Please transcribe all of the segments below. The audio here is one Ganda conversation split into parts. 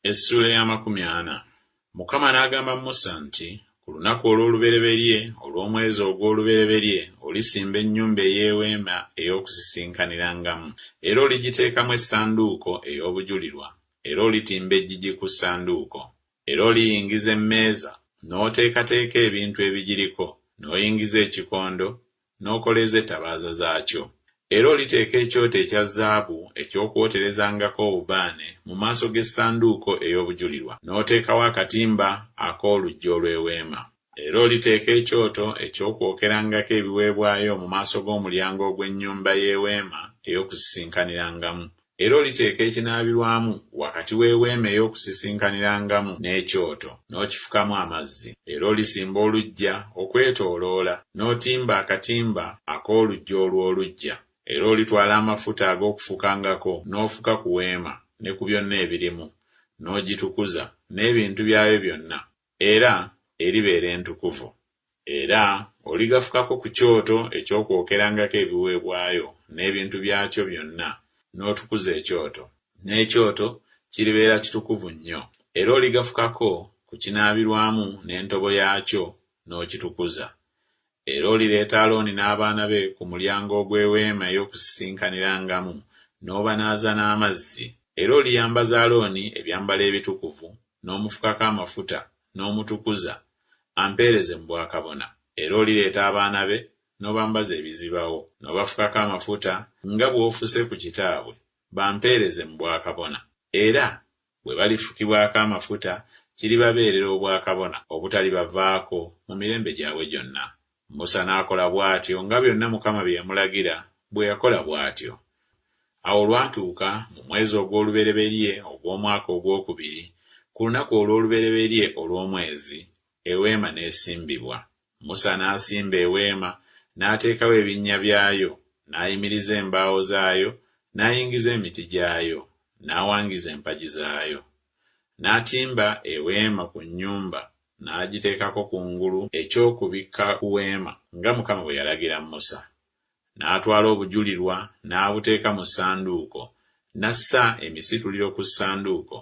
Essula ya 40. Mukama n'agamba Musa nti, ku lunaku olw'olubereberye olw'omwezi ogw'olubereberye olisimba ennyumba ey'eweema ey'okusisinkaniramu, era oligiteekamu essanduuko ey'obujulirwa, era olitimba eggigi ku ssanduuko, era oliyingiza emmeeza, n'oteekateeka ebintu ebigiriko, n'oyingiza ekikondo, n'okoleeza ettabaaza zaakyo. Era oliteeka ekyoto ekya zaabu eky'okwoterezangako obubaane mu maaso g'essanduuko ey'obujulirwa, n'oteekawo akatimba ak'oluggi olw'eweema. Era oliteeka ekyoto eky'okwokerangako ebiweebwayo mu maaso g'omulyango ogw'ennyumba y'eweema ey'okusisinkaniramu. Era oliteeka ekinaabirwamu wakati w'eweema ey'okusisinkaniramu n'ekyoto, n'okifukamu amazzi. Era olisimba oluggya okwetooloola, n'otimba akatimba ak'oluggi olw'oluggya. Era olitwala amafuta ag'okufukangako n'ofuka ku weema ne ku byonna ebirimu, n'ogitukuza n'ebintu byayo byonna, era eribeera entukuvu. Era oligafukako ku kyoto eky'okwokerangako ebiweebwayo n'ebintu byakyo byonna, n'otukuza ekyoto, n'ekyoto kiribeera kitukuvu nnyo. Era oligafukako ku kinaabirwamu n'entobo yaakyo, n'okitukuza. Era olireeta Alooni n'abaana be ku mulyango ogw'eweema ey'okusisinkaniramu, n'obanaaza n'amazzi. Era oliyambaza Alooni ebyambalo ebitukuvu, n'omufukako amafuta, n'omutukuza, ampeereze mu bwakabona. Era olireeta abaana be, n'obambaza ebizibawo, n'obafukako amafuta nga bw'ofuse ku kitaabwe, bampeereze mu bwakabona. Era bwe balifukibwako amafuta, kiribabeerera obwakabona obutalibavaako mu mirembe gyabwe gyonna. Musa n'akola bw'atyo nga byonna Mukama bye yamulagira bwe yakola bw'atyo. Awo lwatuuka mu mwezi ogw'olubereberye ogw'omwaka ogwokubiri, ku lunaku olw'olubereberye olw'omwezi, eweema n'esimbibwa. Musa n'asimba eweema, n'ateekawo ebinnya byayo, n'ayimiriza embaawo zaayo, n'ayingiza emiti gyayo, n'awangiza empagi zaayo. N'atimba eweema ku nnyumba, n'agiteekako kungulu eky'okubikka ku weema nga Mukama bwe yalagira Musa. N'atwala obujulirwa n'abuteeka mu ssanduuko, n'assa emisituliro ku ssanduuko,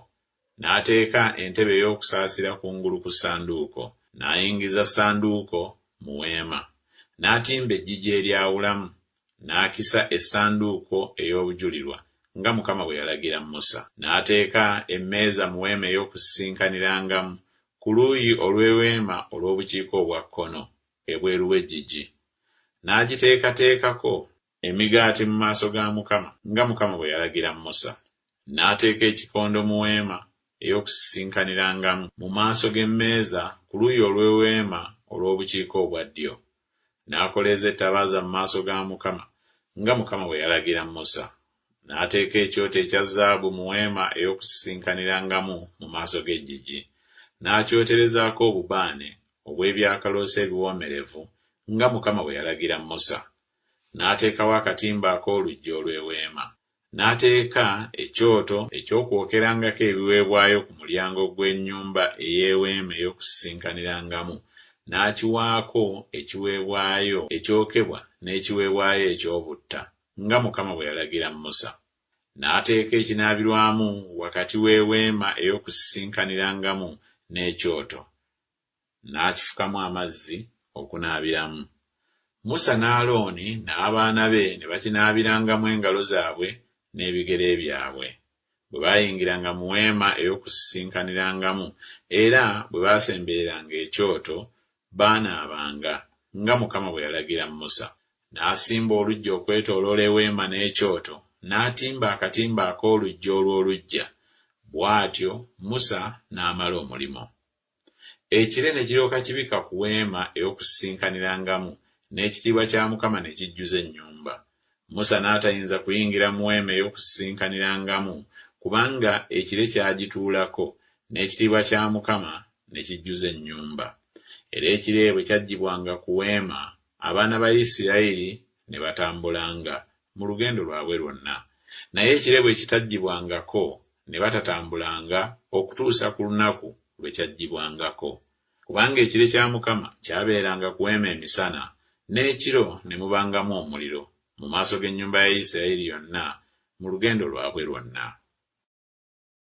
n'ateeka entebe ey'okusaasira kungulu ku ssanduuko, n'ayingiza ssanduuko mu weema. N'atimba eggigi eryawulamu, n'akisa essanduuko ey'obujulirwa nga Mukama bwe yalagira Musa. N'ateeka emmeeza mu weema ey'okusisinkaniramu ku luuyi olw'eweema olw'obukiika obwa kkono ebweru w'eggigi. N'agiteekateekako emigaati mu maaso ga Mukama nga Mukama bwe yalagira Musa. N'ateeka ekikondo mu weema ey'okusisinkaniramu mu maaso g'emmeeza ku luuyi olw'eweema olw'obukiika obwa ddyo. N'akoleeza ettabaaza mu maaso ga Mukama nga Mukama bwe yalagira Musa. N'ateeka ekyoto ekya zaabu mu weema ey'okusisinkaniramu mu maaso g'eggigi. N'akyoterezaako obubaane obw'ebyakaloosa ebiwoomerevu nga Mukama bwe yalagira Musa. N'ateekawo akatimba ak'oluggi olw'eweema. N'ateeka ekyoto eky'okwokerangako ebiweebwayo ku mulyango gw'ennyumba ey'eweema ey'okusisinkaniramu, n'akiwaako ekiweebwayo ekyokebwa n'ekiweebwayo eky'obutta nga Mukama bwe yalagira Musa. N'ateeka ekinaabirwamu wakati w'eweema ey'okusisinkaniramu n'ekyoto, n'akifukamu amazzi okunaabiramu. Musa ne Alooni n'abaana be ne bakinaabirangamu engalo zaabwe n'ebigere byabwe bwe baayingiranga mu weema ey'okusisinkaniramu, era bwe baasembereranga ekyoto baanaabanga nga Mukama bwe yalagira Musa. N'asimba oluggi okwetooloola eweema n'ekyoto, n'atimba akatimba ak'oluggi olw'oluggya. Bw'atyo Musa n'amala omulimo. Ekire ne kiryoka kibika ku weema ey'okusisinkaniramu, n'ekitiibwa kya Mukama ne kijjuza ennyumba. Musa n'atayinza kuyingira mu weema ey'okusisinkaniramu kubanga ekire kyagituulako, n'ekitiibwa kya Mukama ne kijjuza ennyumba. Era ekire bwe kyaggyibwanga ku weema, abaana ba Isirayiri ne batambulanga mu lugendo lwabwe lwonna. Naye ekire bwe kitaggyibwangako ne batatambulanga okutuusa ku lunaku lwe kyaggyibwangako. Kubanga ekire kya Mukama kyabeeranga ku weema emisana, n'ekiro ne mubangamu omuliro mu maaso g'ennyumba ya Isirayiri yonna mu lugendo lwabwe lwonna.